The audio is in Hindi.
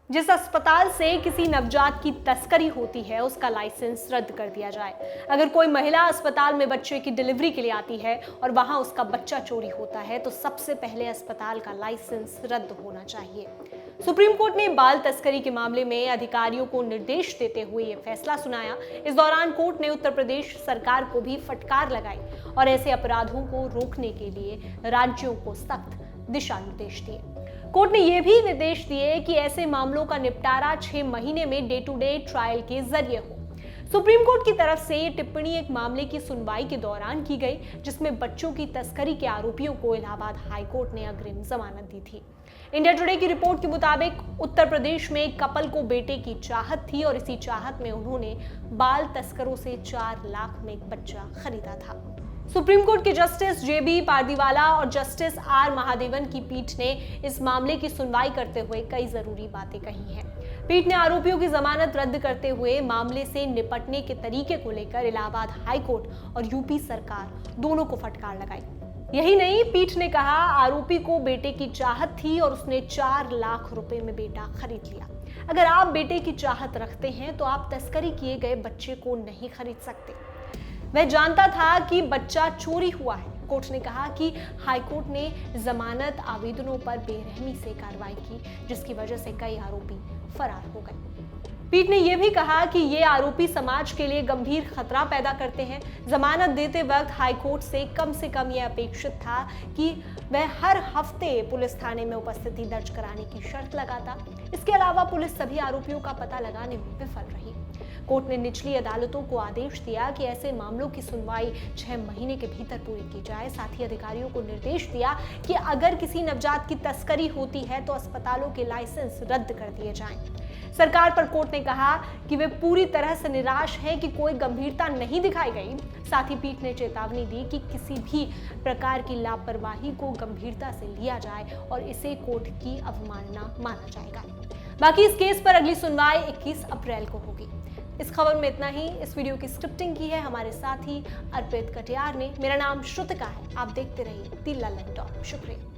जिस अस्पताल से किसी नवजात की तस्करी होती है उसका लाइसेंस रद्द कर दिया जाए। अगर कोई महिला अस्पताल में बच्चे की डिलीवरी के लिए आती है और वहां उसका बच्चा चोरी होता है तो सबसे पहले अस्पताल का लाइसेंस रद्द होना चाहिए। सुप्रीम कोर्ट ने बाल तस्करी के मामले में अधिकारियों को निर्देश देते हुए यह फैसला सुनाया। इस दौरान कोर्ट ने उत्तर प्रदेश सरकार को भी फटकार लगाई और ऐसे अपराधों को रोकने के लिए राज्यों को सख्त दिशा निर्देश दिए। कोर्ट ने यह भी निर्देश दिए कि ऐसे मामलों का निपटारा 6 महीने में डे टू डे ट्रायल के जरिए हो। सुप्रीम कोर्ट की तरफ से ये टिप्पणी एक मामले की सुनवाई के दौरान की गई जिसमें बच्चों की तस्करी के आरोपियों को इलाहाबाद हाई कोर्ट ने अग्रिम जमानत दी थी। इंडिया टुडे की रिपोर्ट के मुताबिक उत्तर प्रदेश में एक कपल को बेटे की चाहत थी और इसी चाहत में उन्होंने बाल तस्करों से 4 लाख में एक बच्चा खरीदा था। सुप्रीम कोर्ट के जस्टिस जेबी पारदीवाला और जस्टिस आर महादेवन की पीठ ने इस मामले की सुनवाई करते हुए कई जरूरी बातें कही हैं। पीठ ने आरोपियों की जमानत रद्द करते हुए मामले से निपटने के तरीके को लेकर इलाहाबाद हाई कोर्ट और यूपी सरकार दोनों को फटकार लगाई। यही नहीं, पीठ ने कहा आरोपी को बेटे की चाहत थी और उसने 4 लाख रुपए में बेटा खरीद लिया। अगर आप बेटे की चाहत रखते हैं तो आप तस्करी किए गए बच्चे को नहीं खरीद सकते। वह जानता था कि बच्चा चोरी हुआ है। कोर्ट ने कहा कि हाईकोर्ट ने जमानत आवेदनों पर बेरहमी से कार्रवाई की जिसकी वजह से कई आरोपी फरार हो गए। पीठ ने यह भी कहा कि ये आरोपी समाज के लिए गंभीर खतरा पैदा करते हैं। जमानत देते वक्त हाईकोर्ट से कम यह अपेक्षित था कि वह हर हफ्ते पुलिस थाने में उपस्थिति दर्ज कराने की शर्त लगाता। इसके अलावा पुलिस सभी आरोपियों का पता लगाने में विफल रही। कोर्ट ने निचली अदालतों को आदेश दिया कि ऐसे मामलों की सुनवाई 6 महीने के भीतर पूरी की जाए। साथ ही अधिकारियों को निर्देश दिया कि अगर किसी नवजात की तस्करी होती है तो अस्पतालों के लाइसेंस रद्द कर दिए जाएं। सरकार पर कोर्ट ने कहा कि वे पूरी तरह से निराश है कि कोई गंभीरता नहीं दिखाई गई। साथ ही पीठ ने चेतावनी दी कि किसी भी प्रकार की लापरवाही को गंभीरता से लिया जाए और इसे कोर्ट की अवमानना माना जाएगा। बाकी इस केस पर अगली सुनवाई 21 अप्रैल को होगी। इस खबर में इतना ही। इस वीडियो की स्क्रिप्टिंग की है हमारे साथी अर्पित कटियार ने। मेरा नाम श्रुतिका है। आप देखते रहिए दी लल्लन टॉप। शुक्रिया।